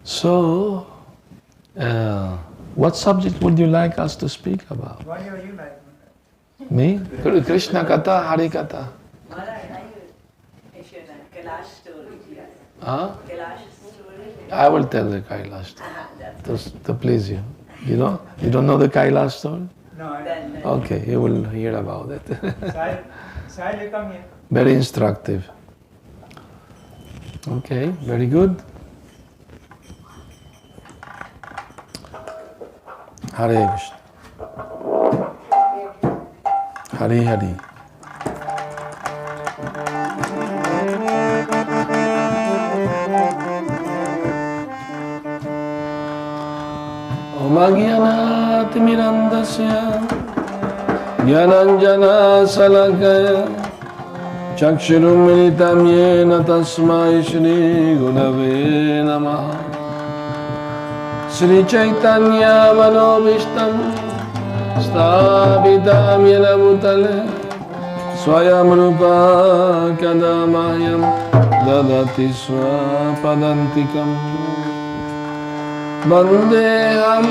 So, what subject would you like us to speak about? What do you like? Me? Krishna Katha, Hari Katha. Kailash story. Huh? Kailash story. I will tell the Kailash story to please you. You don't know the Kailash story? No, Okay, you will hear about it. Sahil, you come here. Very instructive. Okay, very good. Hare Krishna. Hari Hari. Om Agyanatimirandasya Gyananjana Salakaya Chakshurum Militam Yena Tasmai Shri Gurave Namaha Shri Chaitanya Manobishtam Sthapitam Yena Bhutale Swayam Rupa Kadamahyam Dadati Swapadantikam Vandeham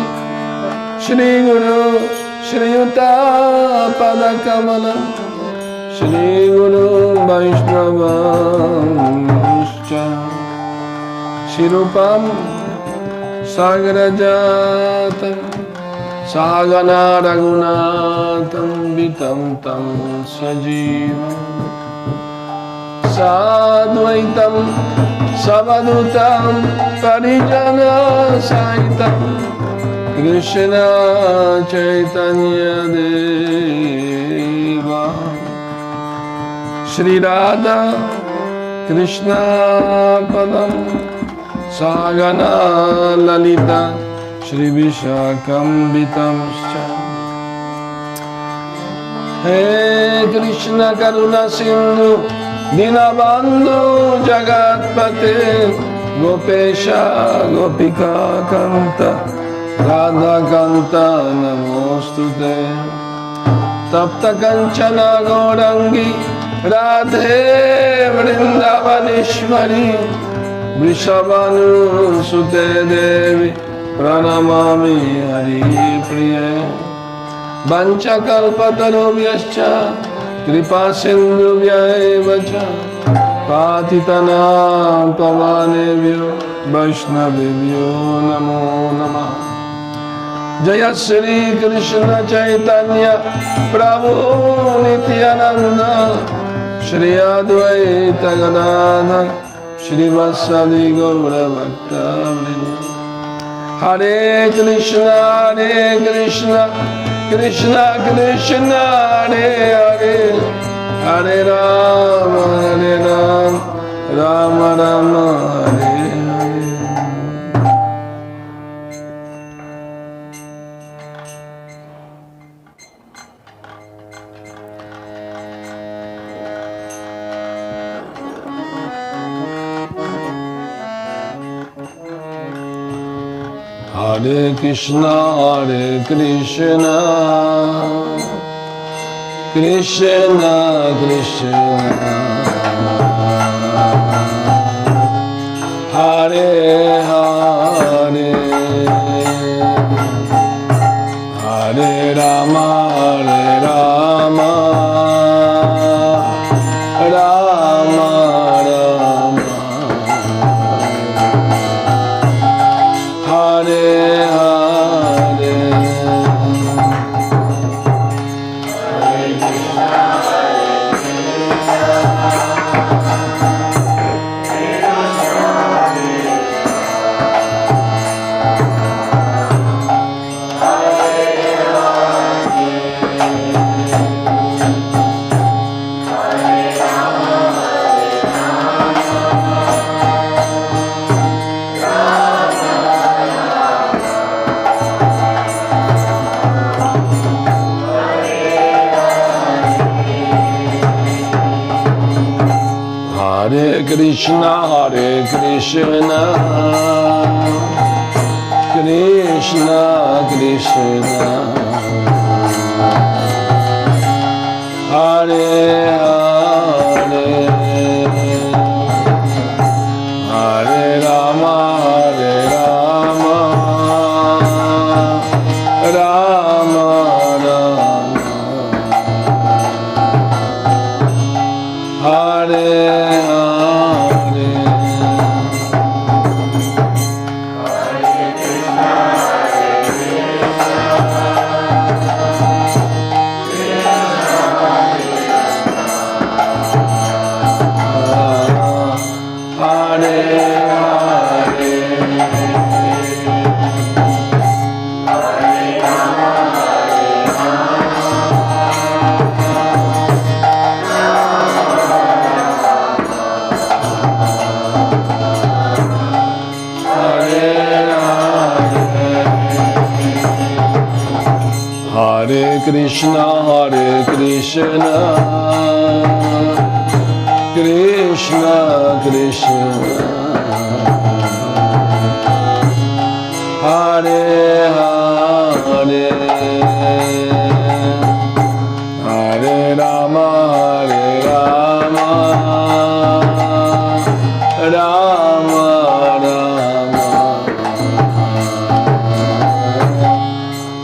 Shri Guru Shri Yuta Padakamalam Shri Guru Vaishnavam Shirupam Sagrajatam Sagana Raghunatam Vitam Tam Sajivam Sadvaitam Savadutam Parijana Saitam Krishna Chaitanya Deva Shri Radha Krishna Padam Sagana Lalita Shri Vishakam Vitamscha He Krishna Karuna Sindhu Dinabandhu Jagatpate Gopesha Gopika Kanta Radha Kanta Namostute Tapta Kanchana Gaurangi Radhe Vrindavanishwari Vrishabhanu Sute Devi Pranamami Hari Priya Vanchakalpatarubhyascha Kripa Sindhubhya evacha Patitanam Pavanebhyo Vaishnavibhyo Namo Namah Jaya Shri Krishna Chaitanya Prabhu Nityananda Shri Advaita Gadadhar Shri Vasadi Gaura Bhakta Hare Krishna Krishna Krishna Hare Hare Hare Rama Rama Rama Hare Hare Krishna Krishna Krishna Hare Hare Hare Rama Rama Rama Hare Krishna Krishna Krishna Hare Hare Hare Rama Krishna, Hare Krishna, Krishna Krishna, Hare Hare, Hare Rama, Hare Rama, Rama Rama,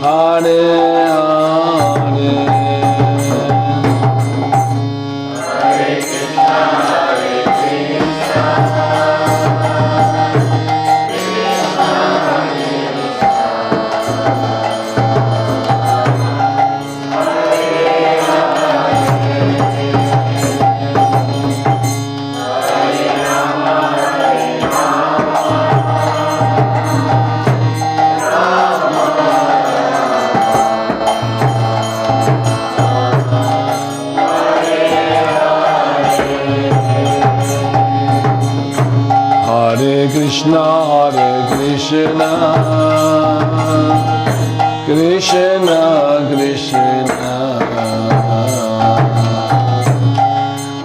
Hare Krishna, Hare Krishna, Krishna Krishna,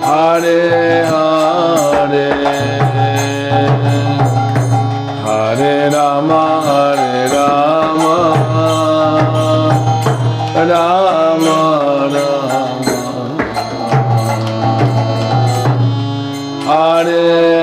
Hare Hare, Hare Rama, Hare Rama, Rama Rama, Hare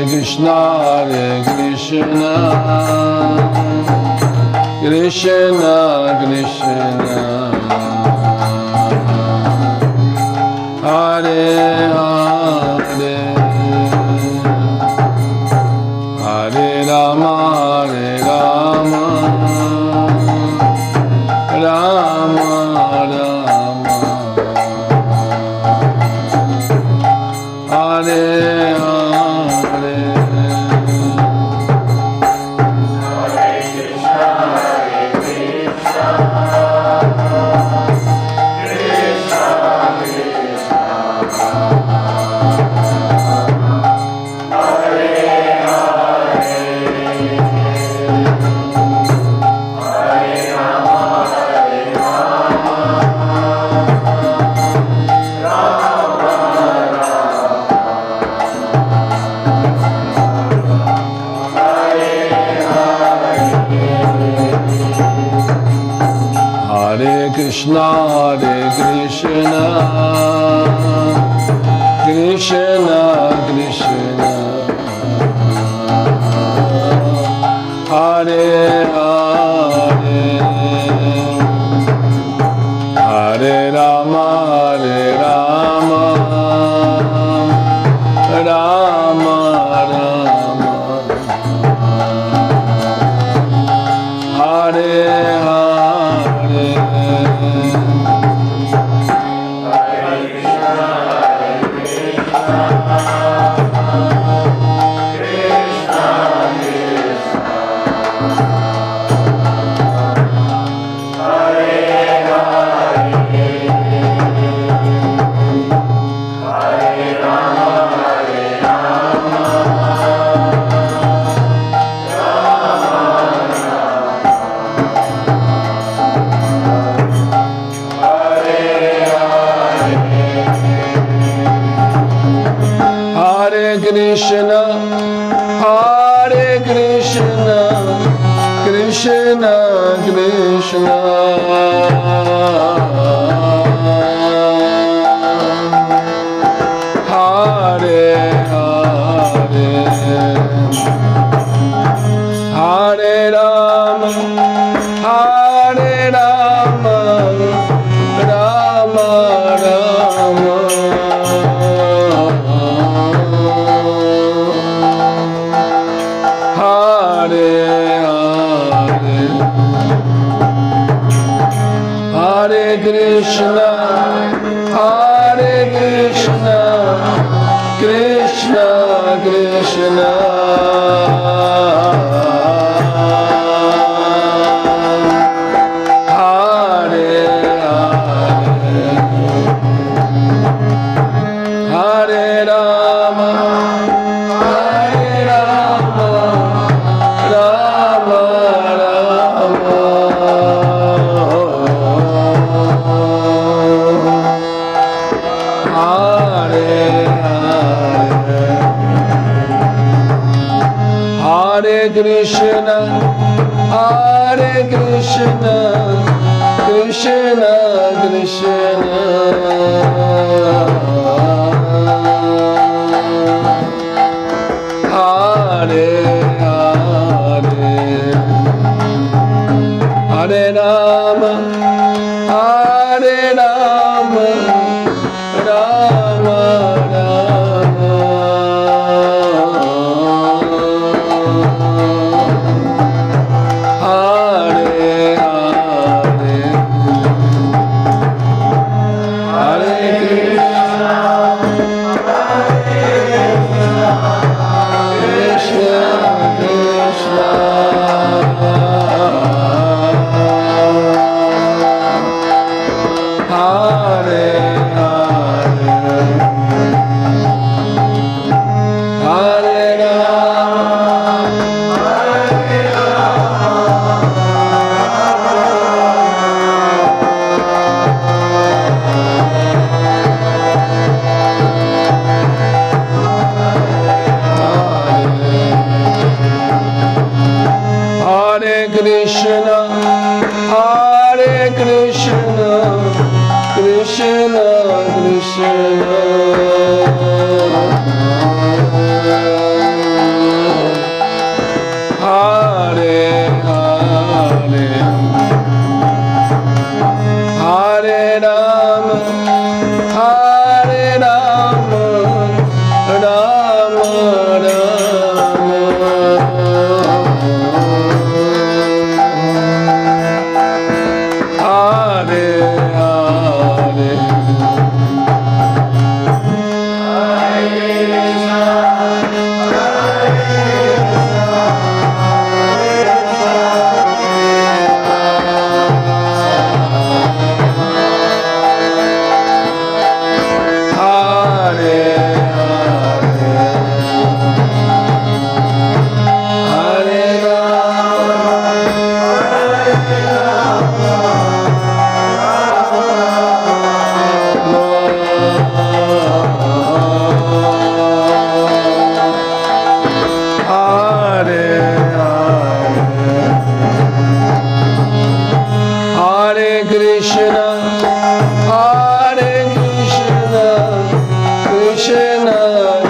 Krishna, Hare Krishna, Krishna Krishna, Hare Hare, Hare Rama, Hare Rama, Rama Rama, Hare Krishna, Hare Krishna, Krishna Krishna, Hare Hare, Hare Rama, Hare Rama, Rama Rama, Hare Krishna, Hare Krishna, Krishna Krishna, Hare Hare, Hare Rama, Hare Rama, Rama Rama, Hare Hare, Hare Krishna, Hare Krishna, Krishna Krishna, Hare Hare, Hare Rama, Hare Rama, Rama Rama, Hare Hare, Hare Krishna, Hare Krishna, Krishna Krishna, Hare Hare, Hare Rama, Hare Rama, Rama Rama, Hare Hare, Hare Krishna, Krishna Krishna, Hare Hare, Hare Rama, Hare Krishna, Hare Krishna, Krishna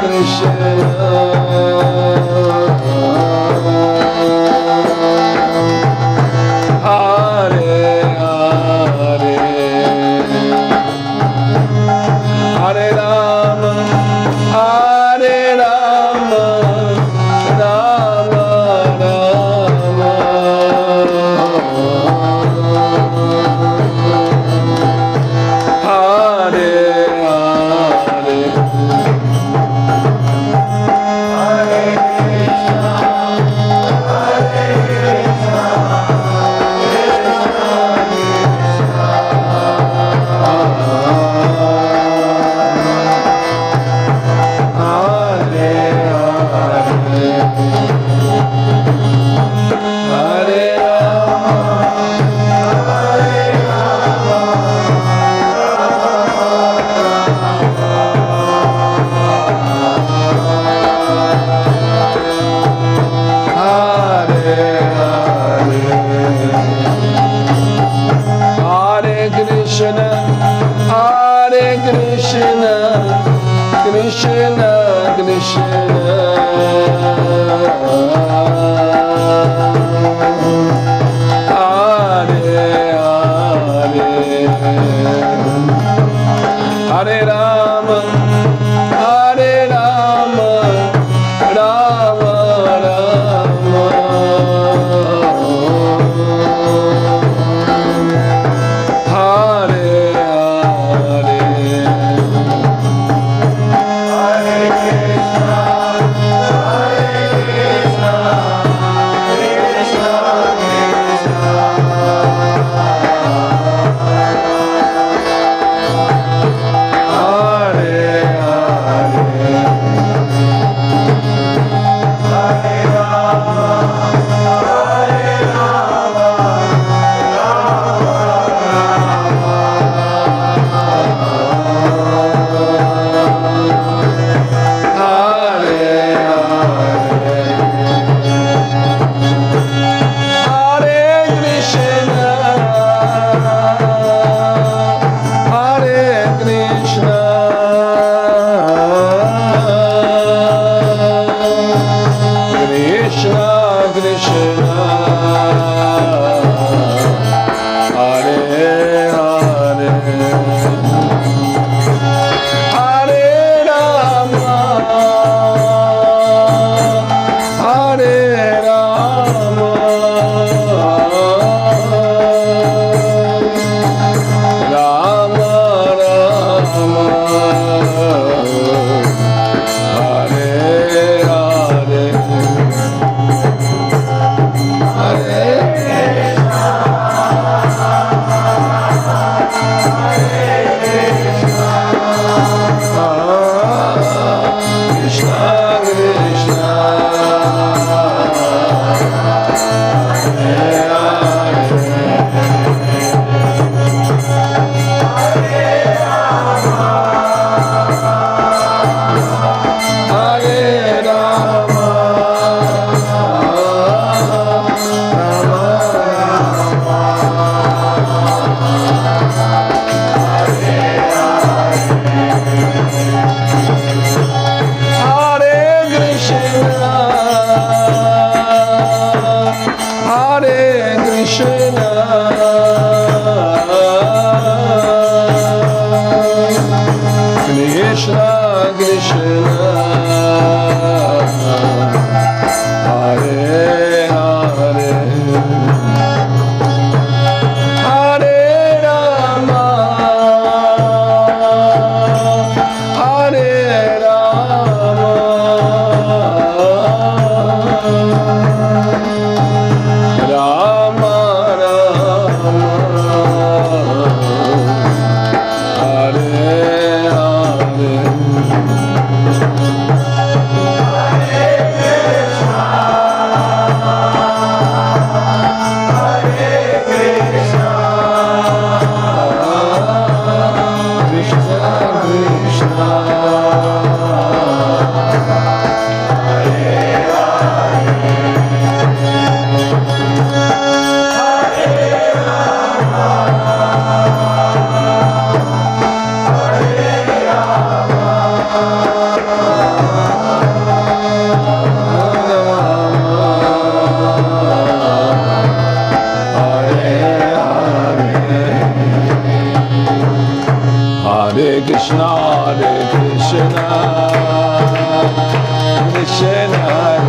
Krishna, Hare Hare, Hare Rama, Hare Rama, Rama Rama, Hare Hare, Krishna, Hare Krishna, Krishna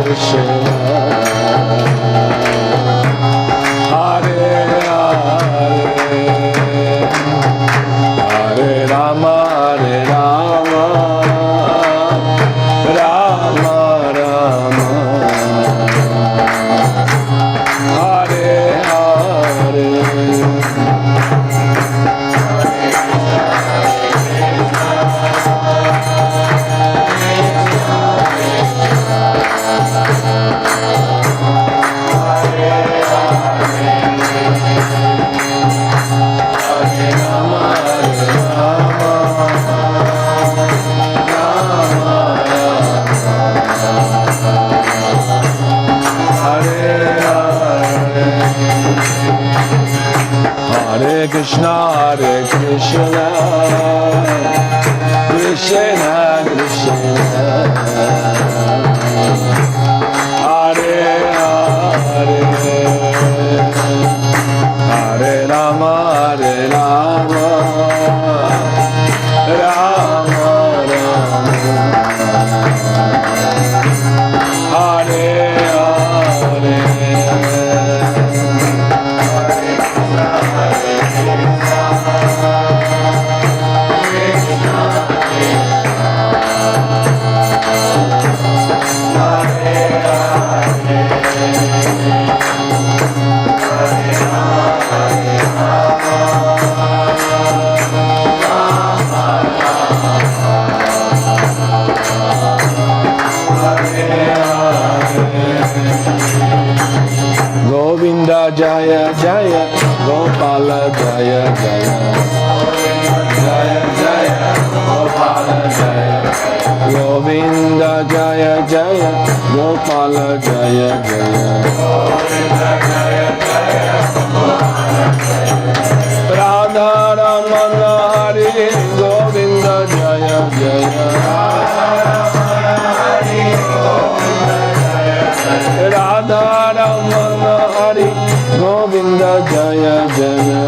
Krishna, Hare Hare, Hare Rama, Hare Rama, Rama Rama, Hare Hare. Hare Hare Krishna, Krishna Krishna, Hare Hare, Hare Rama, Rama Rama, Hare Hare. Govinda Jaya Jaya, Gopala Jaya Jaya, Jaya Jaya, Gopala Jaya, Govinda Jaya Jaya, Gopala Jaya Jaya, Radha Ramana Hari, Govinda Jaya Jaya, Radha Ramana Hari, Govinda Jaya Jaya,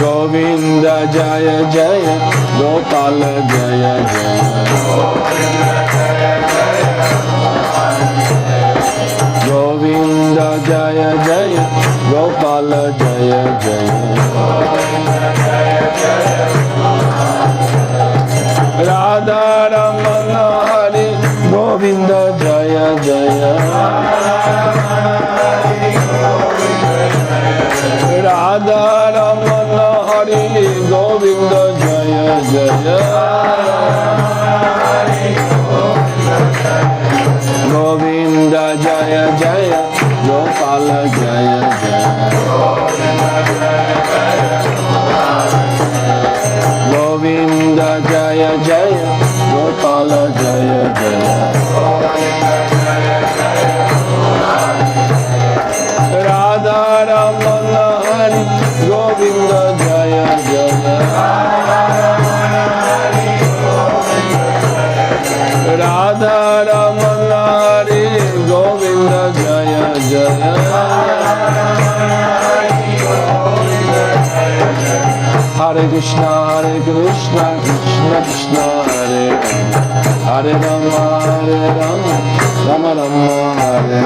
Govinda Jaya Jaya, Gopala Jaya Jaya, Govinda Jaya Jaya, Gopala Jaya Jaya, Radha Ramana Hari, Govinda Jaya Jaya, Radha Ramana Hari, Govinda Jaya Jaya, Govinda Jaya Jaya, Gopala Jaya Jaya, Govinda Jaya Jaya, Gopala Jaya Jaya, Radha Ramana Hari, Govinda Jaya Jaya, Radha Ramana Hari, Govinda Jaya Jaya, Hare Krishna, Krishna Krishna, Hare Hare, Hare Rama, Rama Rama, Hare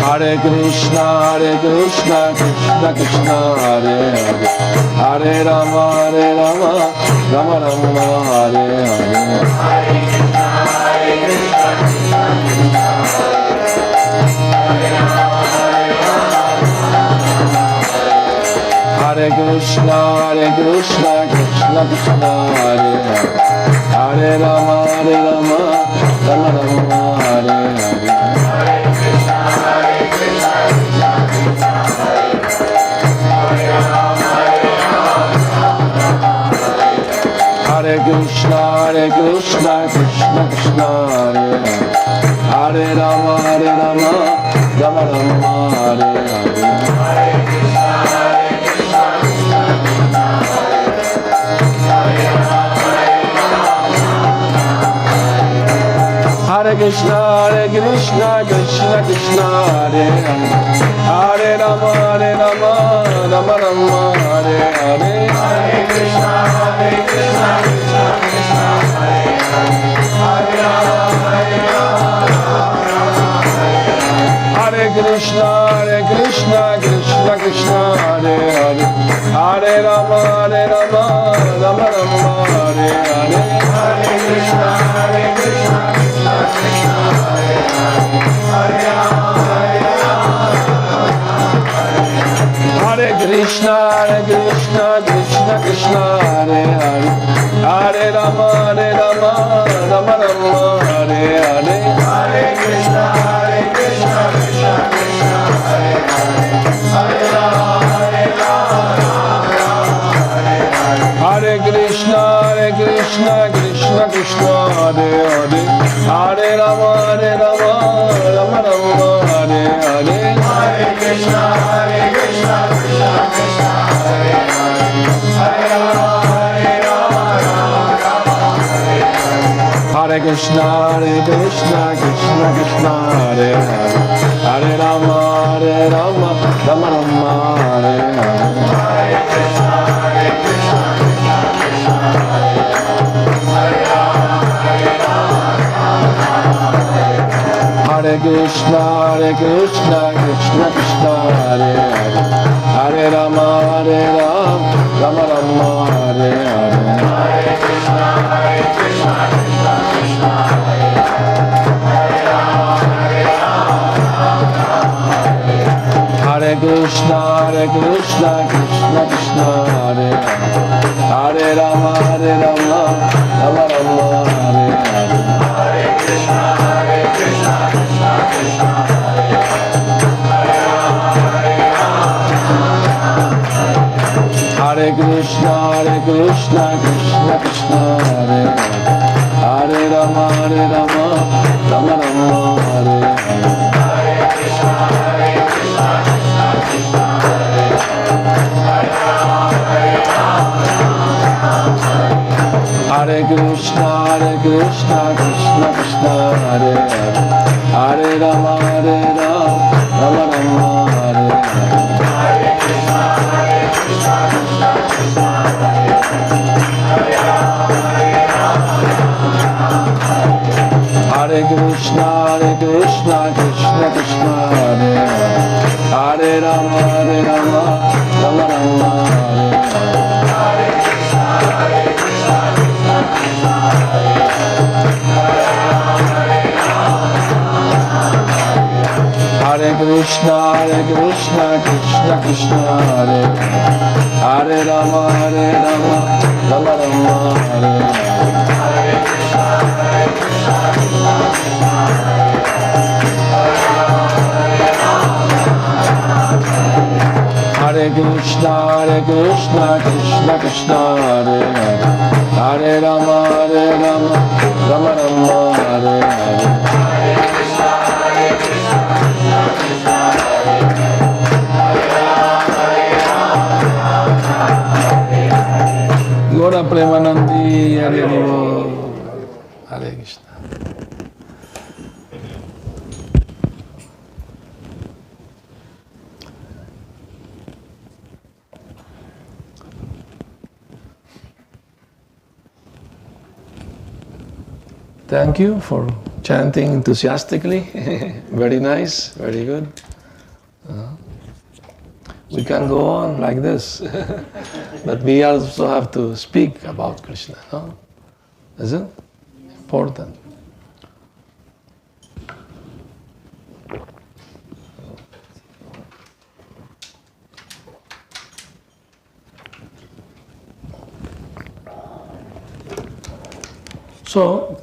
Hare Krishna, Krishna Krishna, Hare Hare, Hare Rama, Rama Rama, Hare Hare. Hare Krishna, Krishna Krishna, Hare Hare, Hare Rama, Rama Rama, Hare Hare. Hare Krishna, Krishna Krishna, Hare Hare, Hare Rama, Rama Rama, Hare Hare. Hare Krishna, Krishna Krishna, Hare Hare, Hare Rama, Rama Rama, Hare Hare. Hare Krishna, Krishna Krishna, Hare Hare, Hare Rama, Hare Krishna, Krishna Krishna, Hare Hare, Hare Rama, Rama Rama, Hare Hare. Hare Krishna, Krishna Krishna, Hare Hare, Hare Rama, Hare Krishna, Krishna Krishna, Hare Hare, Hare Rama, Rama Rama, Hare Hare. Hare Krishna, Krishna Krishna, Hare Hare, Hare Rama, Hare Rama, Hare Hare. Hare Krishna, Krishna Krishna, Hare Hare, Hare Rama, Rama Rama, Hare Hare. Hare Krishna, Krishna Krishna, Hare Hare, Hare Rama, Rama Rama, Hare Hare. Hare Krishna, Krishna Krishna, Hare Hare, Hare Rama, Rama Rama, Hare Hare. Hare Krishna, Krishna Krishna, Hare Hare, Hare Rama, Rama Rama, Hare Hare. Hare Krishna, Krishna Krishna, Hare Hare, Hare Rama, Rama Rama, Hare Hare. Hare Krishna, Krishna Krishna, Hare Hare, Hare Rama, Rama Rama, Hare Hare. Hare Krishna, Krishna Krishna, Hare Hare, Hare Rama, Rama Rama, Hare Hare. Hare Krishna, Krishna Krishna, Hare Hare, Hare Rama, Hare Krishna, Krishna Krishna, Hare Hare, Hare Rama, Rama Rama, Hare Hare. Hare Krishna, Krishna Krishna, Hare Hare, Hare Rama, Hare Krishna, Krishna Krishna, Hare Hare, Hare Rama, Rama Rama, Hare Hare. Hare Krishna, Krishna Krishna, Hare Hare, Hare Rama, Hare Krishna, Krishna Krishna, Hare Hare, Hare Rama, Rama Rama, Hare Hare. Hare Krishna, Krishna Krishna, Hare Hare Krishna, Krishna Krishna, Hare Hare, Hare Rama, Rama Rama, Hare Hare. Hare Krishna, Krishna Krishna, Hare Krishna, Krishna Hare Hare, Hare Rama, Rama Rama, Hare Hare. Hare Krishna, Krishna Krishna, Hare Hare, Gora Premanandi, Hare Hare. Hare Krishna. Thank you for chanting enthusiastically. Very nice, very good. We can go on like this, but we also have to speak about Krishna, no? Isn't it? Important. So,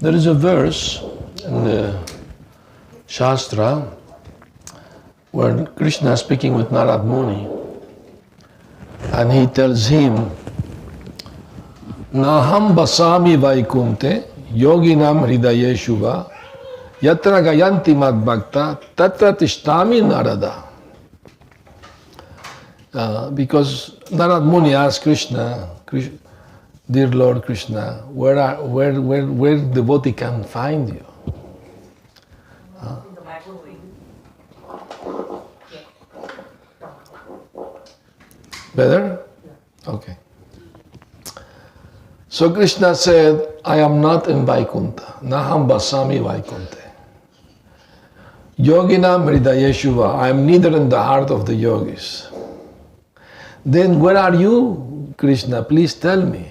there is a verse in the Shastra where Krishna is speaking with Narad Muni, and he tells him, Naham basami vaikunte yoginam hridayeshu va yatra gayanti mad bhakta tatra tishtami narada. Because Narad Muni asked Krishna, Dear Lord Krishna, where devotee can find you? Better? Okay. So Krishna said, I am not in Vaikuntha. Naham basami Vaikunte. Yoginam hridayeshuva. I am neither in the heart of the yogis. Then where are you, Krishna? Please tell me.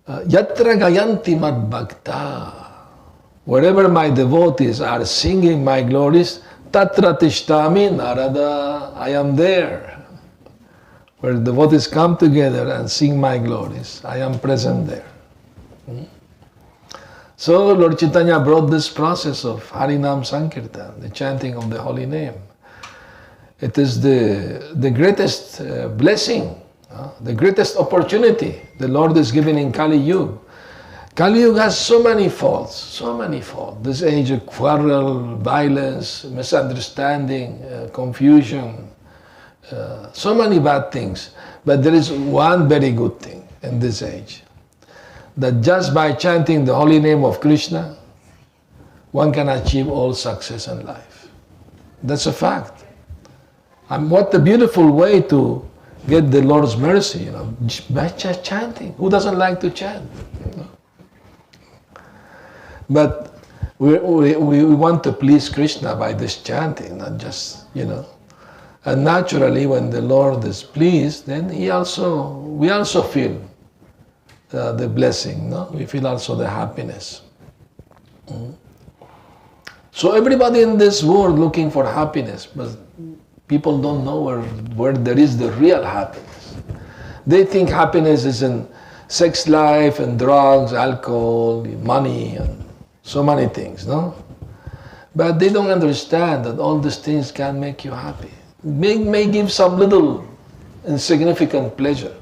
Yatra gayanti mad bhakta. Wherever my devotees are singing my glories, tatra tishtami narada. I am there. Where devotees come together and sing my glories, I am present there. So Lord Chaitanya brought this process of Harinam Sankirtan, the chanting of the holy name. It is the greatest blessing the greatest opportunity the Lord is giving in Kali Yuga. Kali Yuga has so many faults, so many faults. This age of quarrel, violence, misunderstanding, confusion, so many bad things. But there is one very good thing in this age, that just by chanting the holy name of Krishna, one can achieve all success in life. That's a fact. And what a beautiful way to get the Lord's mercy, by just chanting. Who doesn't like to chant? But we want to please Krishna by this chanting, not just, And naturally, when the Lord is pleased, then we also feel the blessing, no? We feel also the happiness. So everybody in this world looking for happiness, but people don't know where there is the real happiness. They think happiness is in sex life and drugs, alcohol, money, and so many things, no? But they don't understand that all these things can make you happy. May give some little insignificant pleasure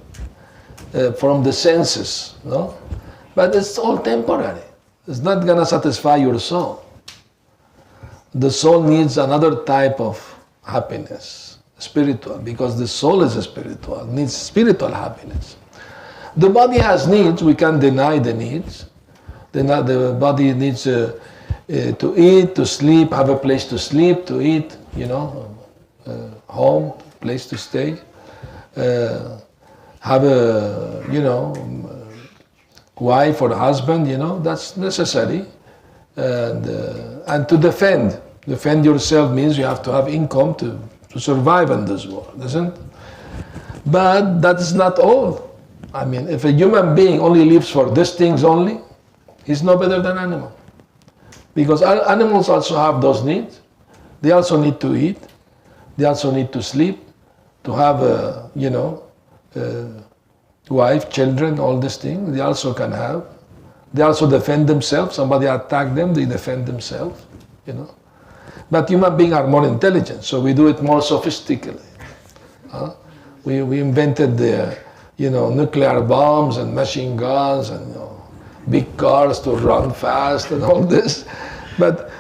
from the senses, no? But it's all temporary. It's not gonna satisfy your soul. The soul needs another type of happiness, spiritual, because the soul is spiritual, needs spiritual happiness. The body has needs, we can't deny the needs. The body needs to eat, to sleep, have a place to sleep, to eat, home, place to stay, have a, wife or husband, that's necessary. And to defend yourself means you have to have income to survive in this world, isn't it? But that's not all. I mean, if a human being only lives for these things only, he's no better than animal. Because animals also have those needs. They also need to eat. They also need to sleep, to have a, wife, children, all these things. They also can have. They also defend themselves. Somebody attack them, they defend themselves, But human beings are more intelligent, so we do it more sophisticatedly. We invented the, nuclear bombs and machine guns and big cars to run fast and all this. But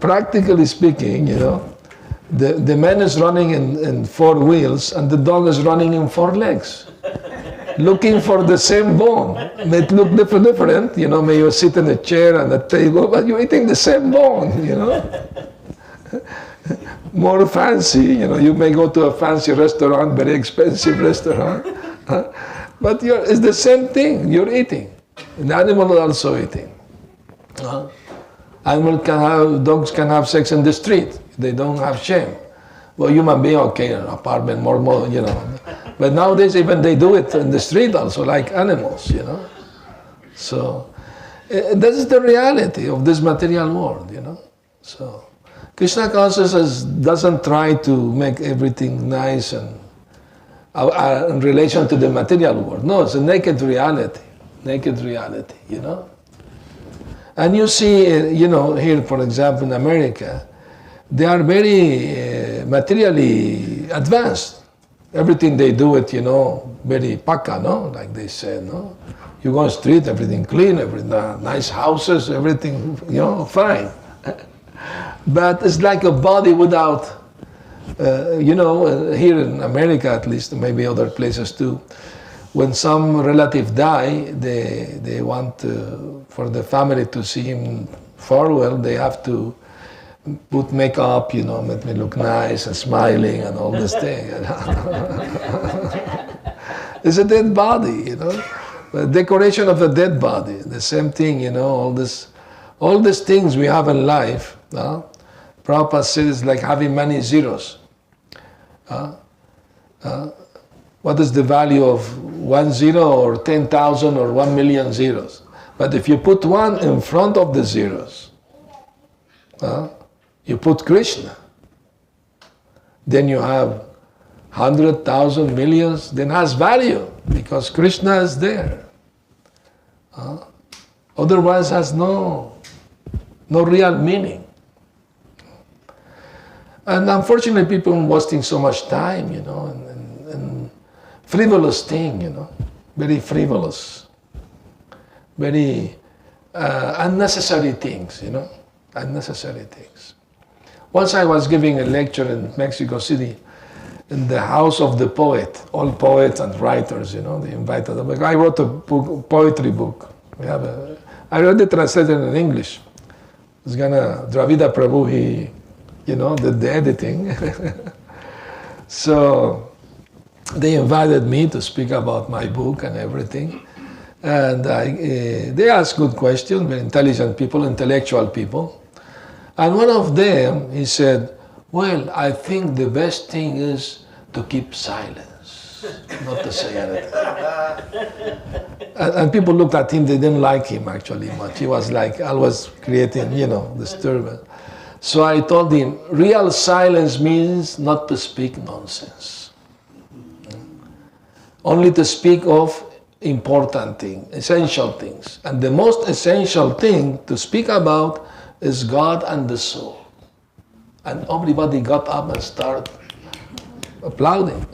practically speaking, the man is running in 4 wheels and the dog is running in 4 legs, looking for the same bone. It may look different, may you sit in a chair and a table, but you're eating the same bone, More fancy, you may go to a fancy restaurant, very expensive restaurant, but it's the same thing, you're eating. The animal is also eating. Dogs can have sex in the street. They don't have shame. Well, human being, okay, an apartment, more, But nowadays, even they do it in the street also, like animals, So, this is the reality of this material world, So, Krishna consciousness doesn't try to make everything nice and in relation to the material world. No, it's a naked reality, And you see, here, for example, in America, they are very materially advanced. Everything they do it, very paka, no? Like they say, no? You go on the street, everything clean, nice houses, everything, fine. But it's like a body without, here in America at least, maybe other places too, when some relative die, they want for the family to see him farewell, they have to put makeup, make me look nice and smiling and all this thing. It's a dead body, The decoration of a dead body, the same thing, all these things we have in life. Prabhupada said it's like having many zeros. What is the value of 1 zero or 10,000 or 1 million zeros? But if you put one in front of the zeros, you put Krishna, then you have 100,000 millions, then has value because Krishna is there. Otherwise has no real meaning. And unfortunately people are wasting so much time, and frivolous thing, very frivolous, very unnecessary things, unnecessary things. Once I was giving a lecture in Mexico City in the house of the poet, all poets and writers, they invited them. I wrote a poetry book. I already translated it in English. It's Dravida Prabhu, he, did the editing. So they invited me to speak about my book and everything. And they asked good questions, very intelligent people, intellectual people. And one of them, he said, well, I think the best thing is to keep silence, not to say anything. And people looked at him, they didn't like him actually much. He was like always creating, disturbance. So I told him, real silence means not to speak nonsense. Only to speak of important things, essential things. And the most essential thing to speak about is God and the soul. And everybody got up and started applauding.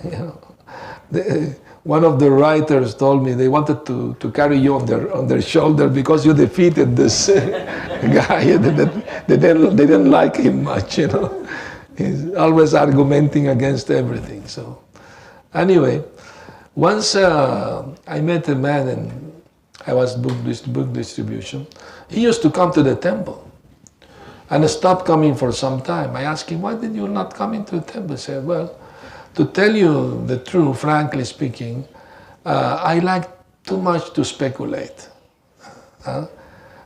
One of the writers told me they wanted to carry you on their shoulder because you defeated this guy. They didn't like him much, He's always argumenting against everything. So anyway, once I met a man and I was book distribution. He used to come to the temple and stopped coming for some time. I asked him, why did you not come into the temple? He said, well, to tell you the truth, frankly speaking, I like too much to speculate.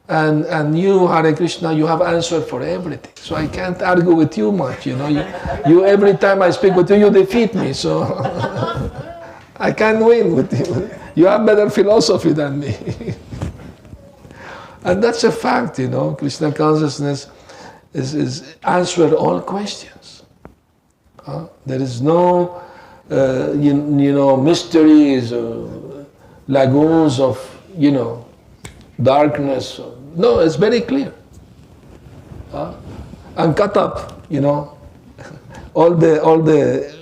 And you, Hare Krishna, you have answered for everything. So I can't argue with you much, You every time I speak with you, you defeat me. So I can't win with you. You have better philosophy than me. And that's a fact, Krishna consciousness is answer all questions. There is no, mysteries, lagoons of, darkness. No, it's very clear. And cut up, all the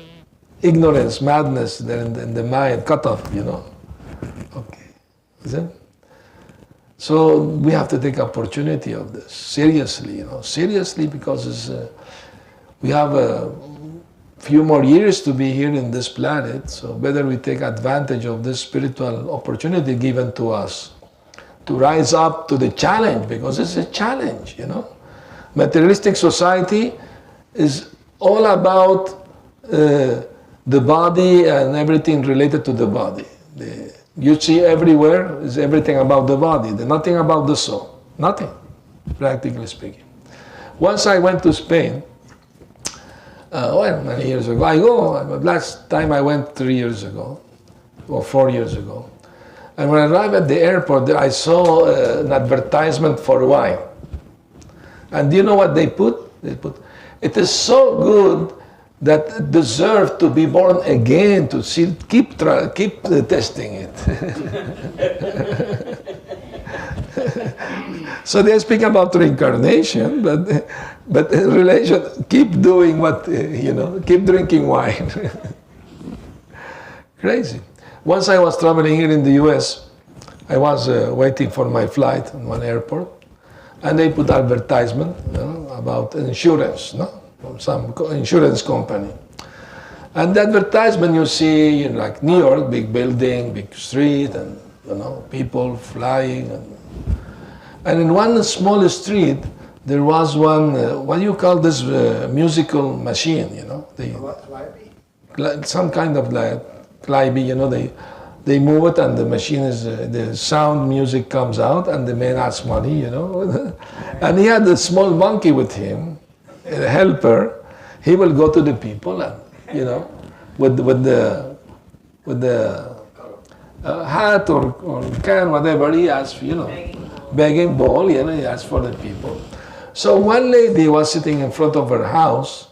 ignorance, madness there in the mind, cut off, Okay. Is it? So we have to take opportunity of this seriously, seriously, because we have a few more years to be here in this planet, so better we take advantage of this spiritual opportunity given to us to rise up to the challenge, because it's a challenge, Materialistic society is all about the body and everything related to the body. You see everywhere is everything about the body, nothing about the soul. Nothing, practically speaking. Once I went to Spain, many years ago. Last time I went 3 years ago, or 4 years ago. And when I arrived at the airport, I saw an advertisement for wine. And do you know what they put? They put, it is so good that it deserves to be born again, to see, keep testing it. So they speak about reincarnation, but in relation, keep doing what, keep drinking wine. Crazy. Once I was traveling here in the US, I was waiting for my flight in one airport, and they put advertisement about insurance, from some insurance company. And the advertisement you see, like New York, big building, big street, and people flying. And in one small street, there was one, what do you call this musical machine, some kind of like Clybe, they move it and the machine is, the sound music comes out and the man asks money, And he had a small monkey with him, a helper. He will go to the people and, with the hat or can, whatever he asks, begging bowl, he asks for the people. So one lady was sitting in front of her house.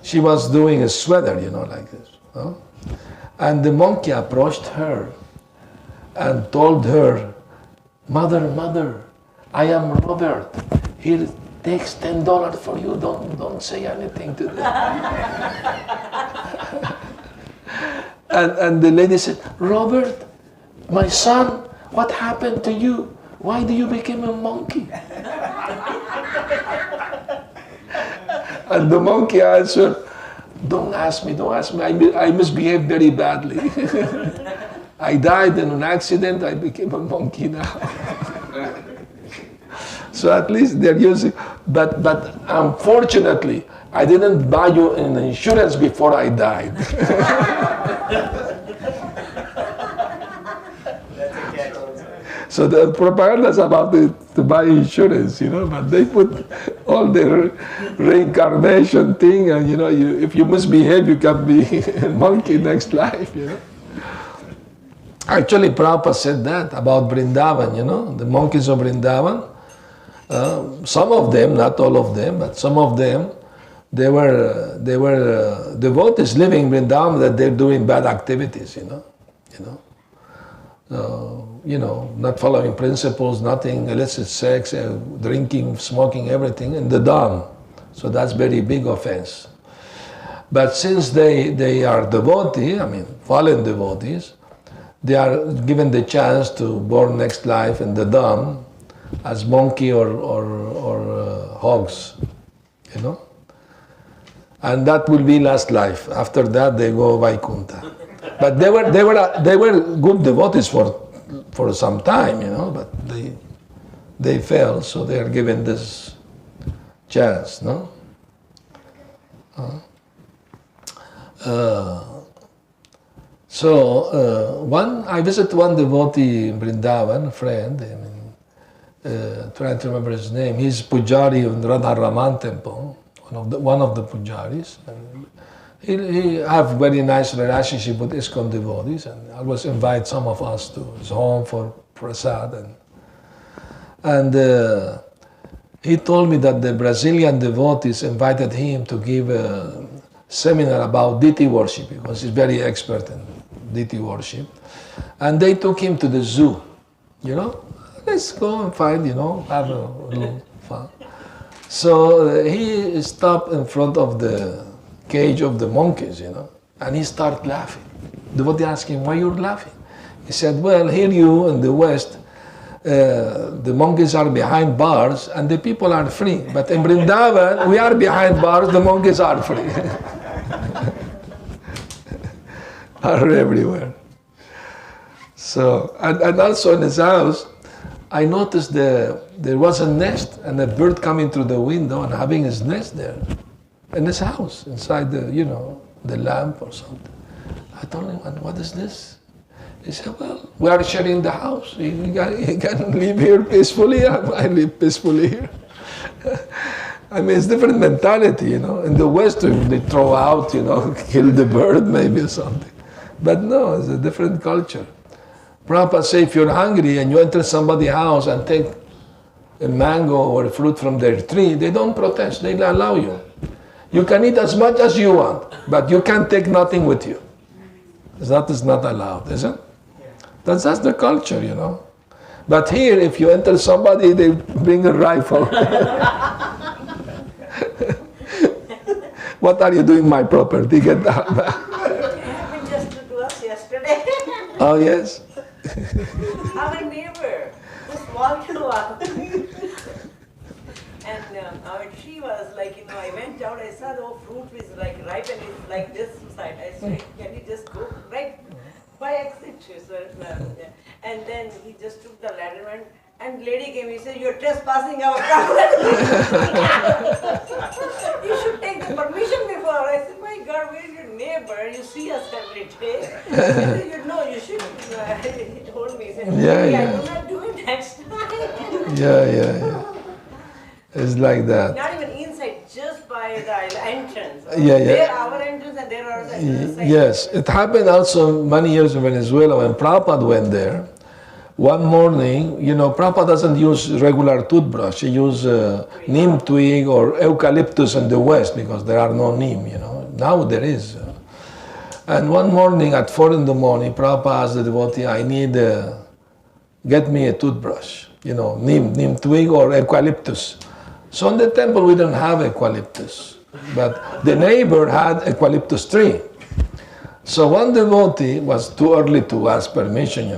She was doing a sweater, like this. And the monkey approached her and told her, Mother, I am Robert. Here takes $10 for you. Don't say anything to them. And the lady said, Robert, my son, what happened to you? Why do you become a monkey? And the monkey answered, don't ask me. I misbehaved very badly. I died in an accident, I became a monkey now. So at least they're using, but unfortunately, I didn't buy you an insurance before I died. So the propaganda is about to buy insurance, but they put all their reincarnation thing, and if you misbehave, you can be a monkey next life, Actually, Prabhupada said that about Vrindavan, the monkeys of Vrindavan. Some of them, not all of them, but some of them, they were devotees living in Vrindavan that they're doing bad activities, not following principles, nothing, illicit sex, drinking, smoking, everything in the Dham. So that's very big offense. But since they are devotee, fallen devotees, they are given the chance to born next life in the Dham as monkey or hogs, and that will be last life. After that, they go Vaikuntha. But they were good devotees for some time, but they fell, so they are given this chance, no? I visited one devotee in Vrindavan, friend, trying to remember his name. He's Pujari in Radha Raman temple, one of the Pujaris. And he have very nice relationship with ISKCON devotees, and always invite some of us to his home for prasad. And he told me that the Brazilian devotees invited him to give a seminar about deity worship, because he's very expert in deity worship. And they took him to the zoo, let's go and find, have a little fun. So he stopped in front of the cage of the monkeys, and he started laughing. The devotee asked him, why you're laughing? He said, well, here you in the West, the monkeys are behind bars and the people are free. But in Vrindavan, we are behind bars, the monkeys are free. Are everywhere. So, and also in his house, I noticed there was a nest and a bird coming through the window and having his nest there in his house, inside the lamp or something. I told him, what is this? He said, well, we are sharing the house. He can live here peacefully, I live peacefully here. It's different mentality, In the West, they throw out, kill the bird maybe or something. But no, it's a different culture. Prabhupada says, if you're hungry and you enter somebody's house and take a mango or a fruit from their tree, they don't protest, they allow you. You can eat as much as you want, but you can't take nothing with you. That is not allowed, is it? That's the culture, But here, if you enter somebody, they bring a rifle. What are you doing my property? Get that back. It happened just to us yesterday. Oh, yes? Our neighbor just walked along. And our tree was like, I went out, I saw the fruit was like ripe and it's like this side. I said, can you just go right by exit? So, and then he just took the ladder and lady came, he said, you're trespassing our property. You should take the permission before. I said, my God, we're your neighbor, you see us every day. He said, you should. He told me, he said, I will not do it next time. Yeah. It's like that. Not even inside, just by the entrance. Yeah. There our entrance and there are the entrance. Yes, it happened also many years in Venezuela when Prabhupada went there. One morning, Prabhupada doesn't use regular toothbrush. He uses neem twig or eucalyptus in the West because there are no neem, Now there is. And one morning at 4 in the morning, Prabhupada asked the devotee, I need, get me a toothbrush, neem twig or eucalyptus. So in the temple we don't have eucalyptus, but the neighbor had eucalyptus tree. So one devotee was too early to ask permission,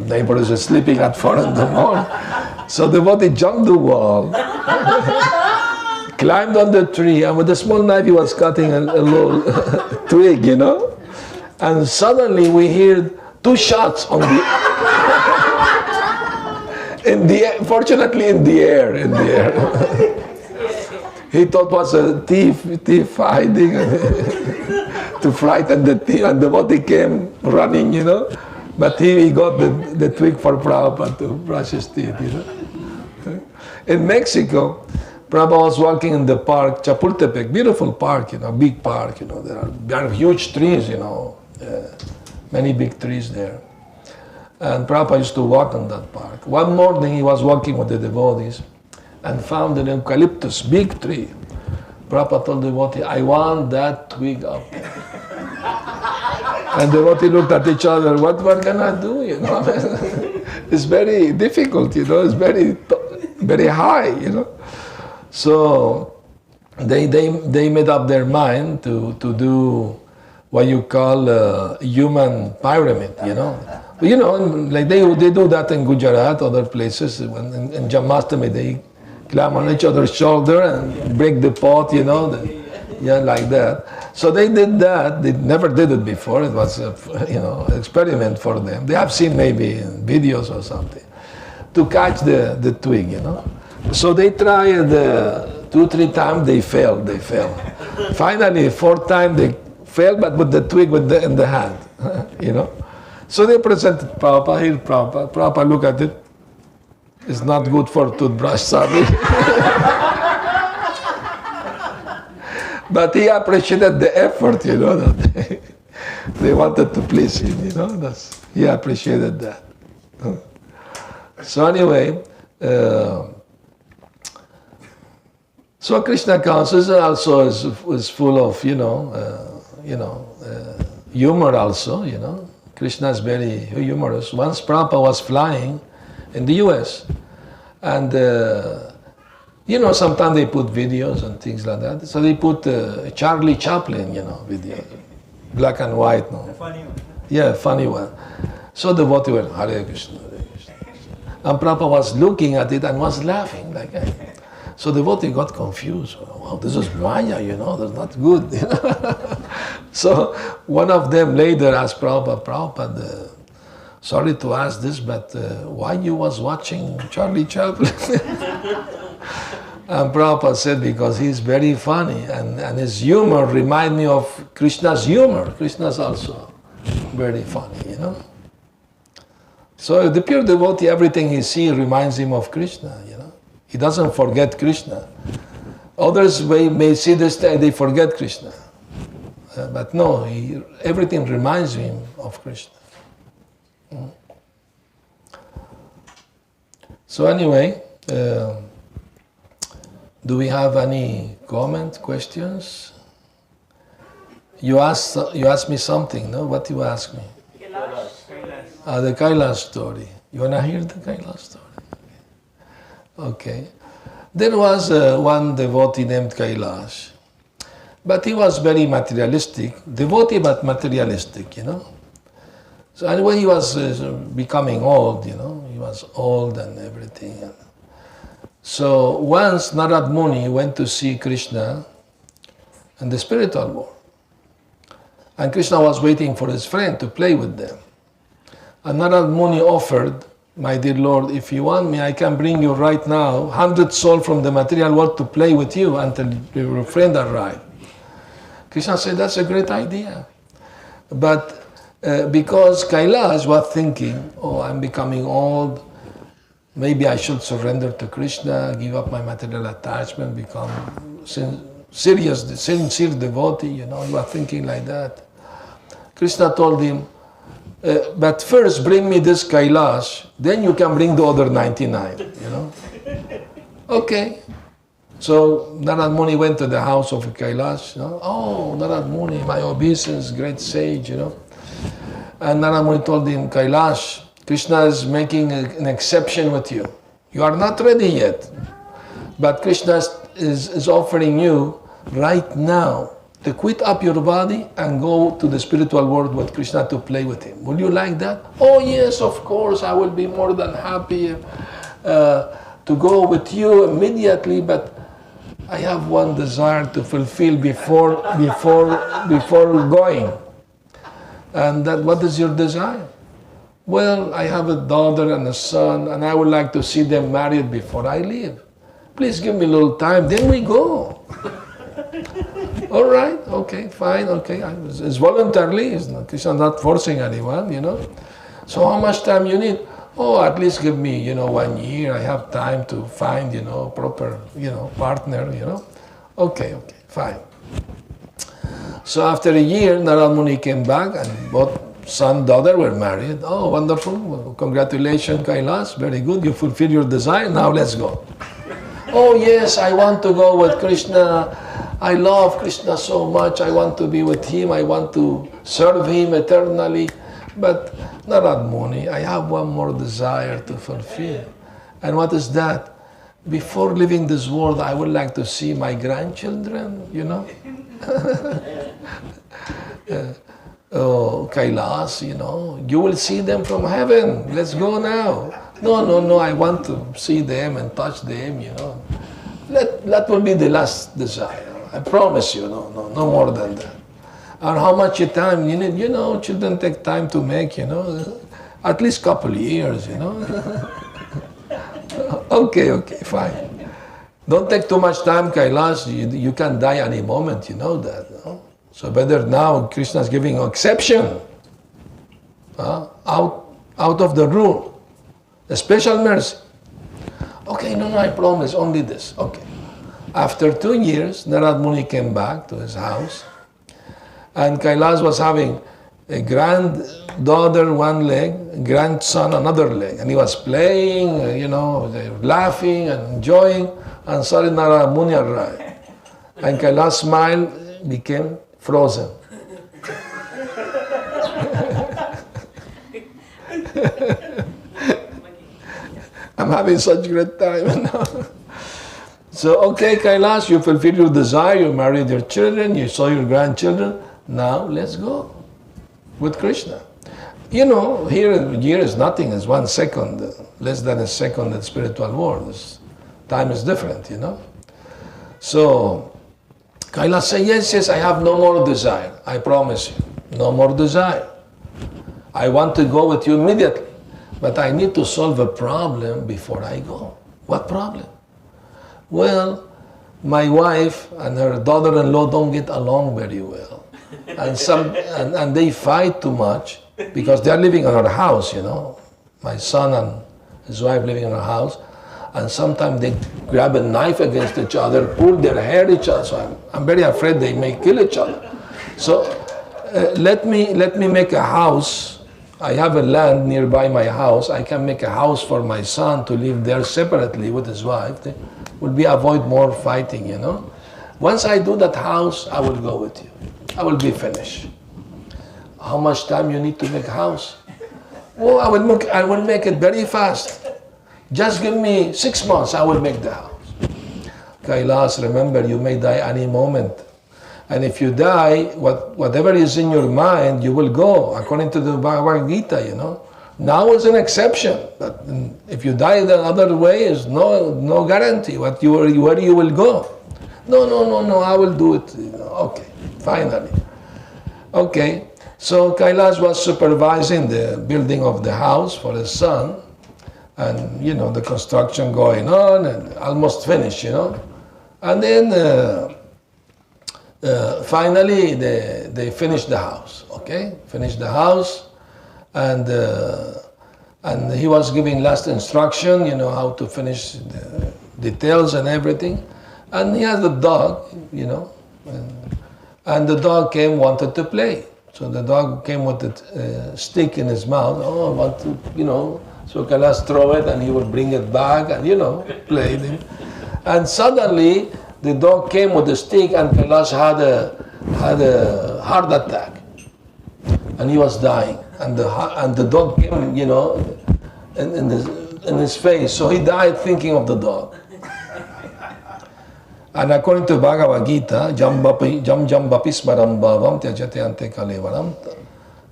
neighbors were sleeping at 4 in the morning. So the devotee jumped the wall, climbed on the tree, and with a small knife he was cutting a little twig, and suddenly we heard 2 shots on the fortunately in the air. He thought it was a thief hiding to frighten the thief, and the devotee came running, but he got the twig for Prabhupada to brush his teeth, In Mexico, Prabhupada was walking in the park, Chapultepec, beautiful park, big park, there are huge trees, many big trees there. And Prabhupada used to walk on that park. One morning he was walking with the devotees and found an eucalyptus, big tree. Prabhupada told the devotee, I want that twig up. And the devotee looked at each other, what can I do, It's very difficult, it's very high, So they made up their mind to do what you call a human pyramid, like they do that in Gujarat, other places. In Janmashtami, they climb on each other's shoulder and break the pot, like that. So they did that. They never did it before. It was, an experiment for them. They have seen maybe in videos or something to catch the twig, So they tried 2-3 times. They failed. Finally, 4th time they failed, but with the twig in the hand, So they presented Prabhupada. Here, Prabhupada. Prabhupada look at it. It's not good for toothbrush, sorry. But he appreciated the effort, that they wanted to please him, he appreciated that. So anyway, so Krishna consciousness also is full of, humor also, Krishna is very humorous. Once Prabhupada was flying in the US, and sometimes they put videos and things like that. So they put Charlie Chaplin, video, black and white. No? The funny one. Yeah, funny one. So the devotee went, Hare Krishna, Hare Krishna. And Prabhupada was looking at it and was laughing like that. So the devotee got confused. Wow, this is Maya, that's not good. So one of them later asked Prabhupada, sorry to ask this, but why you was watching Charlie Chaplin? And Prabhupada said, because he's very funny, and his humor reminds me of Krishna's humor. Krishna's also very funny, So the pure devotee, everything he sees reminds him of Krishna, He doesn't forget Krishna. Others may see this, they forget Krishna. But no, everything reminds him of Krishna. So anyway, do we have any questions? You asked me something, no? What you ask me? The Kailash story. You wanna hear the Kailash story? Okay. There was one devotee named Kailash, but he was very materialistic, devotee but materialistic, So and when he was becoming old, he was old and everything. So once Narad Muni went to see Krishna in the spiritual world. And Krishna was waiting for his friend to play with them. And Narad Muni offered, my dear Lord, if you want me, I can bring you right now 100 souls from the material world to play with you until your friend arrives. Krishna said, that's a great idea. But because Kailash was thinking, I'm becoming old, maybe I should surrender to Krishna, give up my material attachment, become sincere devotee, he was thinking like that. Krishna told him, but first bring me this Kailash, then you can bring the other 99, Okay. So Narad Muni went to the house of Kailash. Oh, Narad Muni, my obeisance, great sage, And Narad Muni told him, Kailash, Krishna is making an exception with you. You are not ready yet. But Krishna is offering you right now to quit up your body and go to the spiritual world with Krishna to play with him. Would you like that? Oh yes, of course, I will be more than happy to go with you immediately, but I have one desire to fulfill before going. And that, what is your desire? Well, I have a daughter and a son, and I would like to see them married before I leave. Please give me a little time, then we go. All right, okay, fine, okay. It's voluntarily, it's not, Krishna not forcing anyone, you know. So how much time you need? Oh, at least give me, 1 year. I have time to find, proper, partner, Okay, fine. So after a year, Narad Muni came back and both son, daughter were married. Oh, wonderful. Well, congratulations, Kailas. Very good. You fulfill your desire. Now let's go. Oh, yes, I want to go with Krishna. I love Krishna so much. I want to be with him. I want to serve him eternally. But Narad Muni, I have one more desire to fulfill. And what is that? Before leaving this world, I would like to see my grandchildren, Oh, Kailas, you will see them from heaven. Let's go now. No, I want to see them and touch them, That will be the last desire. I promise you, no more than that. And how much time you need, children take time to make, at least couple of years, Okay, fine. Don't take too much time, Kailas. You can die any moment, you know that. No? So better now, Krishna is giving an exception. Out of the rule. A special mercy. Okay, no, I promise, only this. Okay. After 2 years, Narad Muni came back to his house. And Kailas was having a granddaughter one leg, grandson another leg. And he was playing, they were laughing and enjoying. And suddenly Narad Muni arrived. And Kailas' smile became frozen. I'm having such great time. So, okay, Kailas, you fulfilled your desire, you married your children, you saw your grandchildren. Now, let's go with Krishna. Here is nothing. It's 1 second, less than a second in the spiritual world. Time is different, So, Kailas said, yes, I have no more desire. I promise you, no more desire. I want to go with you immediately. But I need to solve a problem before I go. What problem? Well, my wife and her daughter-in-law don't get along very well. And they fight too much because they're living in our house, My son and his wife living in our house. And sometimes they grab a knife against each other, pull their hair each other. So I'm very afraid they may kill each other. So let me make a house. I have a land nearby my house. I can make a house for my son to live there separately with his wife. They will avoid more fighting, Once I do that house, I will go with you. I will be finished. How much time you need to make a house? Oh, I will make it very fast. Just give me 6 months, I will make the house. Kailas, remember, you may die any moment. And if you die, whatever is in your mind, you will go, according to the Bhagavad Gita, Now is an exception, but if you die the other way, is no guarantee where you will go. No, I will do it. Okay, finally. Okay, so Kailas was supervising the building of the house for his son, and the construction going on and almost finished, And then finally they finished the house, okay? Finished the house, and he was giving last instruction, how to finish the details and everything. And he has a dog, and the dog wanted to play. So the dog came with a stick in his mouth. Oh, I want to, So Kailas throw it and he would bring it back and, play it. And suddenly the dog came with a stick and Kailas had a heart attack. And he was dying. And the dog came, in his face. So he died thinking of the dog. And according to Bhagavad Gita, jam bapi smaram bhavam tyajate ante kalevaram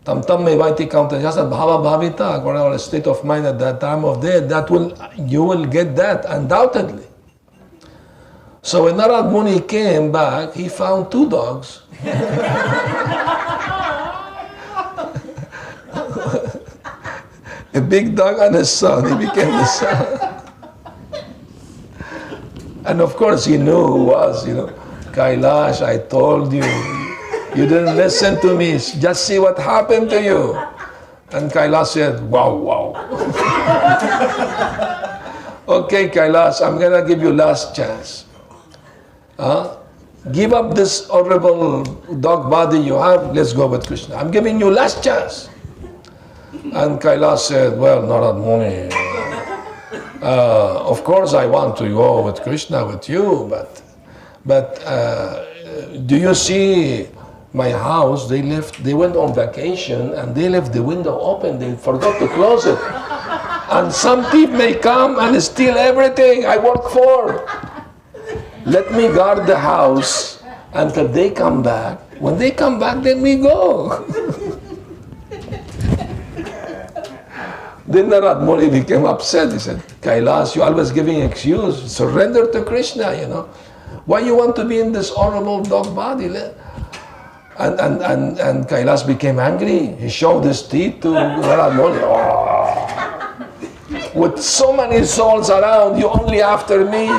tam tam mevaiti counter just a bhava bhavita, according to the state of mind at that time of death, you will get that undoubtedly. So when Narad Muni came back, he found 2 dogs. A big dog and a son. He became the son. And of course he knew who was, Kailash, I told you. You didn't listen to me. Just see what happened to you. And Kailash said, wow. Okay, Kailash, I'm going to give you last chance. Give up this horrible dog body you have. Let's go with Krishna. I'm giving you last chance. And Kailash said, well, Narad Muni, of course I want to go with Krishna with you, but do you see my house? They went on vacation and they left the window open. They forgot to close it. And some thief may come and steal everything I work for. Let me guard the house until they come back. When they come back, then we go. Then Narad Muni became upset. He said, Kailash, you're always giving excuse. Surrender to Krishna, Why you want to be in this horrible dog body? And Kailash became angry. He showed his teeth to Narad Muni. Oh, with so many souls around, you only after me.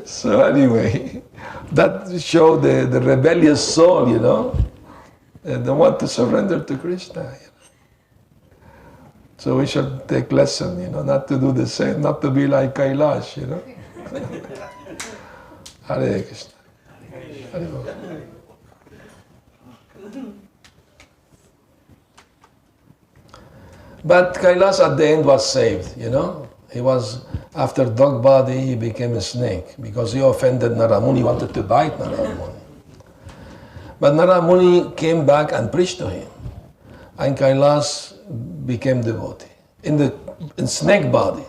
So anyway, that showed the rebellious soul, and they want to surrender to Krishna. So we should take lesson, not to do the same, not to be like Kailash, Hare Krishna. Hare Krishna. But Kailash at the end was saved, He was, after dog body, he became a snake because he offended Narad Muni. He wanted to bite Narad Muni. But Narad Muni came back and preached to him. And Kailash became devotee in snake body,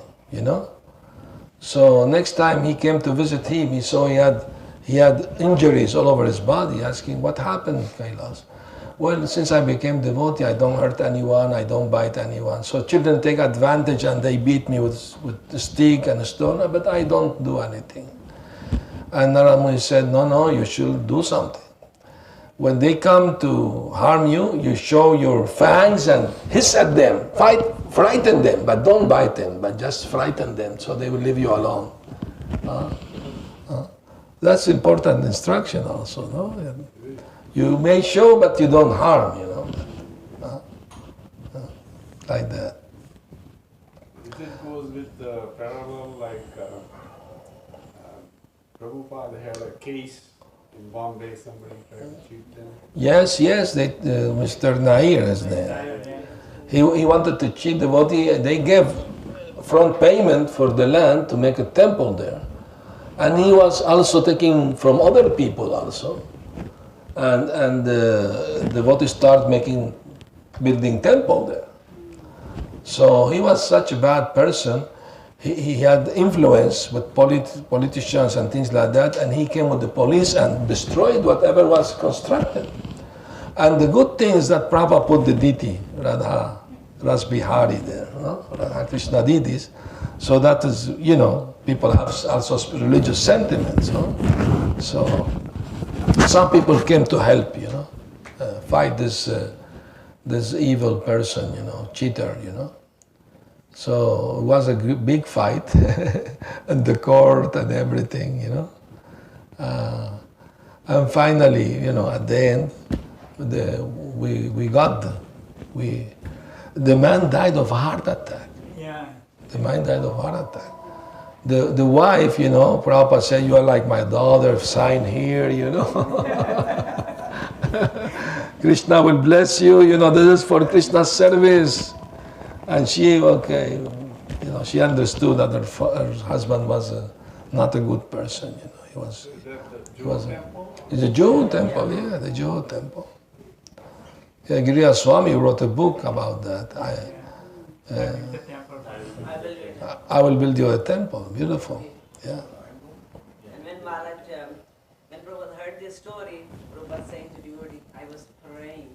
So next time he came to visit him, he saw he had injuries all over his body, asking, what happened, Kailash? Well, since I became devotee, I don't hurt anyone, I don't bite anyone. So children take advantage and they beat me with the stick and a stone, but I don't do anything. And Narad Muni said, no, you should do something. When they come to harm you, you show your fangs and hiss at them, frighten them, but don't bite them, but just frighten them so they will leave you alone. That's important instruction also, no? You may show, but you don't harm, like that. This goes with the parallel, like Prabhupada had a case in Bombay, somebody tried to cheat them. Yes, Mr. Nair is there. He wanted to cheat the devotee. They gave front payment for the land to make a temple there. And he was also taking from other people also. And the devotees start building temple there. So he was such a bad person. He had influence with politicians and things like that, and he came with the police and destroyed whatever was constructed. And the good thing is that Prabhupada put the deity, Radha Rasbihari there, Radha Krishna deities. So that is, people have also religious sentiments. So some people came to help, fight this evil person, cheater, So it was a big fight, and the court and everything, And finally, at the end, the man died of a heart attack. Yeah. The man died of a heart attack. The wife, Prabhupada said, you are like my daughter, sign here, Krishna will bless you, this is for Krishna's service. And she, she understood that her husband was not a good person, He was. It's a Jew temple, yeah, the Jew temple. Yeah, Giriya Swami wrote a book about that. I will do it. I will build you a temple. Beautiful. Yeah. And when Maharaj, when Prabhupada heard this story, Prabhupada saying to devotee, I was praying.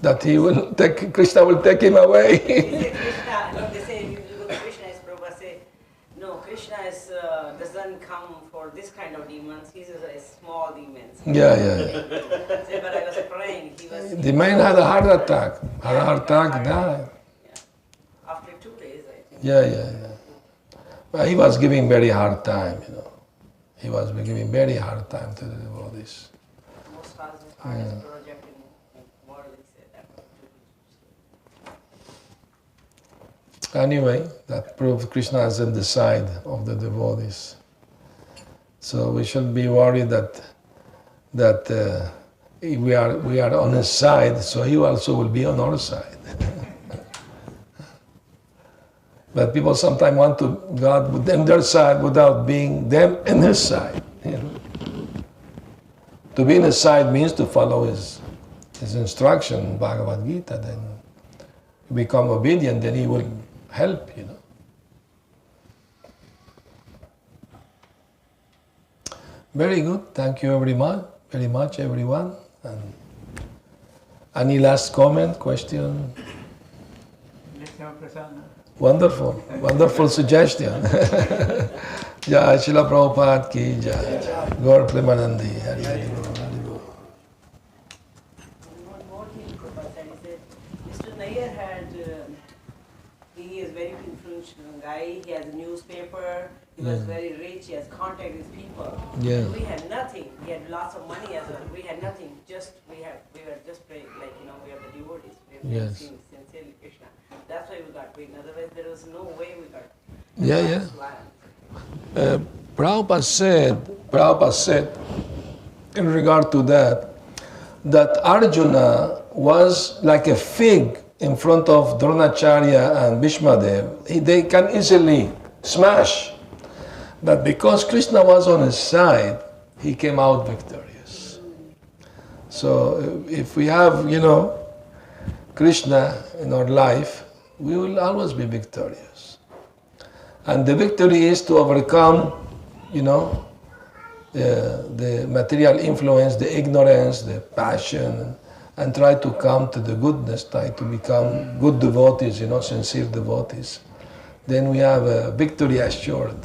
That he will take, Krishna will take him away. They say Krishna, no, they say you look at Krishna, as Prabhupada say, no, Krishna is, doesn't come for this kind of demons, he's a small demons. Yeah. Say, but I was praying, he was... The man had a heart attack. Had a heart attack, died. Yeah. After 2 days, I think. Yeah. But he was giving very hard time, you know. He was giving very hard time to the devotees. Most hardest project in the world, he said that. Anyway, that proves Krishna is on the side of the devotees. So we shouldn't be worried that we are on his side, so he also will be on our side. But people sometimes want to God with them their side without being them in his side. You know? To be in his side means to follow his instruction, Bhagavad Gita. Then you become obedient, then he will help, you know. Very good. Thank you very much, everyone. And any last comment, question? Wonderful suggestion. Jai Srila Prabhupada ki jai. Gaur Premanandi. Hari Hari Bol, Hari Bol. One more thing Prabhupada said, he said, Mr. Nair had, he is very influential guy, he has a newspaper, he was very rich, he has contact with people. Yeah. We had nothing, we had lots of money as well, we had nothing, we were just praying, like, we are the devotees, we have seen sincerely Krishna. That's why we got big, otherwise there was no way we got Prabhupada said, in regard to that Arjuna was like a fig in front of Dronacharya and Bhishmadev. They can easily smash. But because Krishna was on his side, he came out victorious. So if we have, Krishna in our life, we will always be victorious. And the victory is to overcome, the material influence, the ignorance, the passion, and try to come to the goodness, try to become good devotees, sincere devotees. Then we have a victory assured,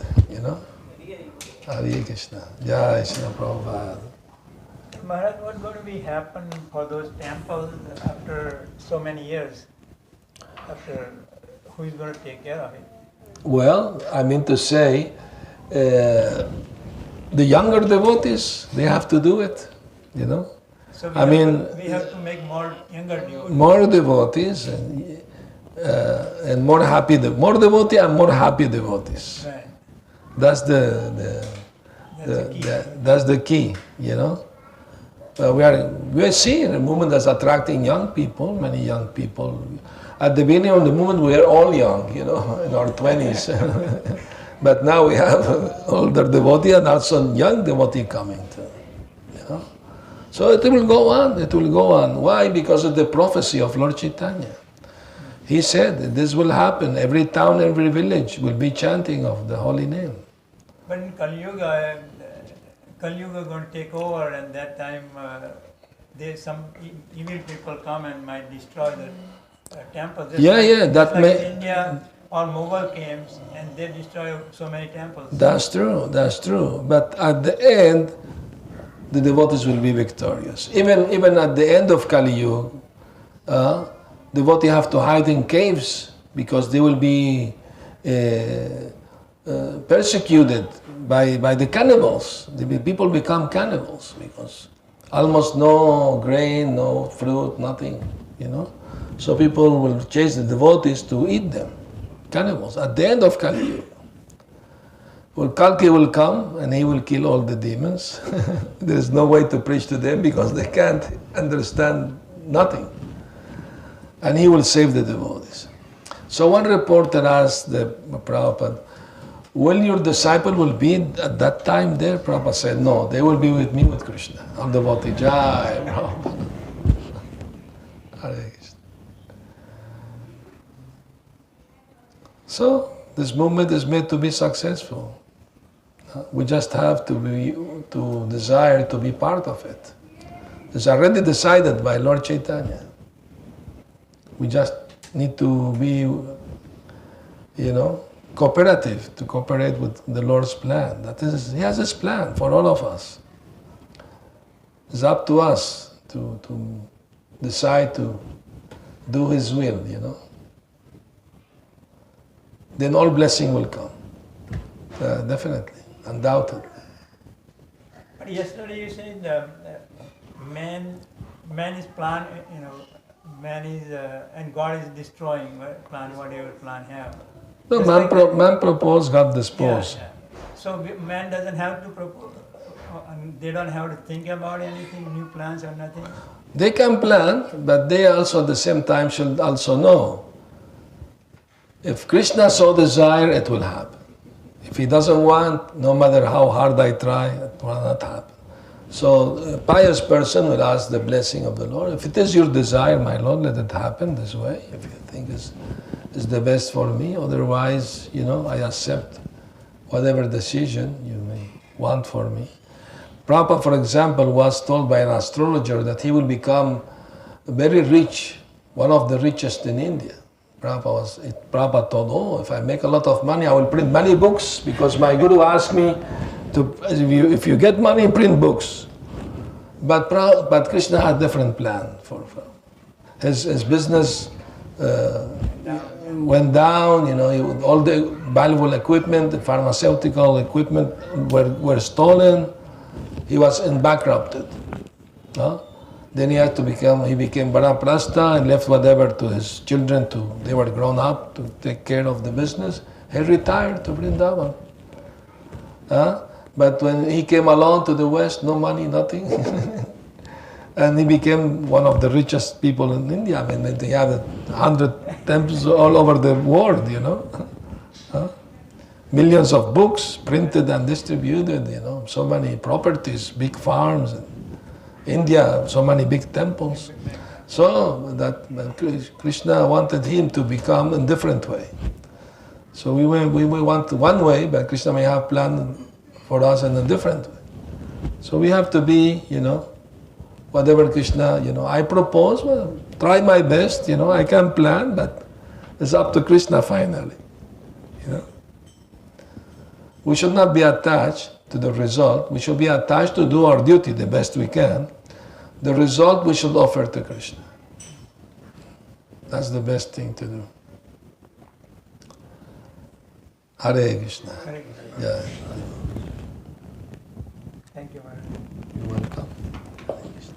Hare Krishna. Jai Srila Prabhupada. Maharaj, what's going to be happen for those temples after so many years? Who is going to take care of it? Well, I mean to say, the younger devotees, they have to do it, So we have to make more younger devotees. More devotees and more happy, more devotee and more happy devotees. Right. That's that's the key, we are seeing a movement that's attracting young people, many young people. At the beginning of the movement, we are all young, in our 20s. But now we have older devotee and also young devotee coming too, So it will go on, Why? Because of the prophecy of Lord Chaitanya. He said this will happen. Every town, every village will be chanting of the holy name. But in Kali Yuga going to take over, and that time there's some evil people come and might destroy the temples. That like may. India, all Mughal came and they destroy so many temples. That's true. But at the end, the devotees will be victorious. Even at the end of Kali Yuga, devotees have to hide in caves because they will be persecuted by the cannibals. The people become cannibals because almost no grain, no fruit, nothing, So people will chase the devotees to eat them, cannibals, at the end of Kali Yuga. Well, Kalki will come and he will kill all the demons. There is no way to preach to them because they can't understand nothing. And he will save the devotees. So one reporter asked the Prabhupada, will your disciple will be at that time there? Prabhupada said, no, they will be with me with Krishna. All devotee, Jai Prabhupada. Hare Krishna. So This movement is made to be successful. We just have to desire to be part of it. It's already decided by Lord Chaitanya. We just need to be, cooperative, to cooperate with the Lord's plan. That is, He has His plan for all of us. It's up to us to decide to do His will, Then all blessing will come. Definitely, undoubtedly. But yesterday you said man is plan, man is and God is destroying whatever plan have. No, Just man proposed, God disposed. Yeah. So man doesn't have to propose. They don't have to think about anything, new plans or nothing. They can plan, but they also at the same time should also know. If Krishna so desire, it will happen. If He doesn't want, no matter how hard I try, it will not happen. So a pious person will ask the blessing of the Lord. If it is your desire, my Lord, let it happen this way. If you think is the best for me. Otherwise, I accept whatever decision you may want for me. Prabhupada, for example, was told by an astrologer that he will become very rich, one of the richest in India. Prabhupada thought, if I make a lot of money, I will print many books, because my guru asked me to, if you get money, print books. But Krishna had a different plan for his business. Went down, all the valuable equipment, the pharmaceutical equipment were stolen. He was bankrupted. Then he became Vanaprastha and left whatever to his children they were grown up to take care of the business. He retired to Vrindavan. But when he came along to the West, no money, nothing. And he became one of the richest people in India. I mean, they have 100 temples all over the world, Millions of books printed and distributed, so many properties, big farms. In India, so many big temples. So that Krishna wanted him to become a different way. So we want one way, but Krishna may have planned for us in a different way. So we have to be, whatever Krishna, I propose, try my best, I can plan, but it's up to Krishna finally, We should not be attached to the result. We should be attached to do our duty the best we can. The result we should offer to Krishna. That's the best thing to do. Hare Krishna. Hare Krishna. Yeah. Thank you, Maharaj.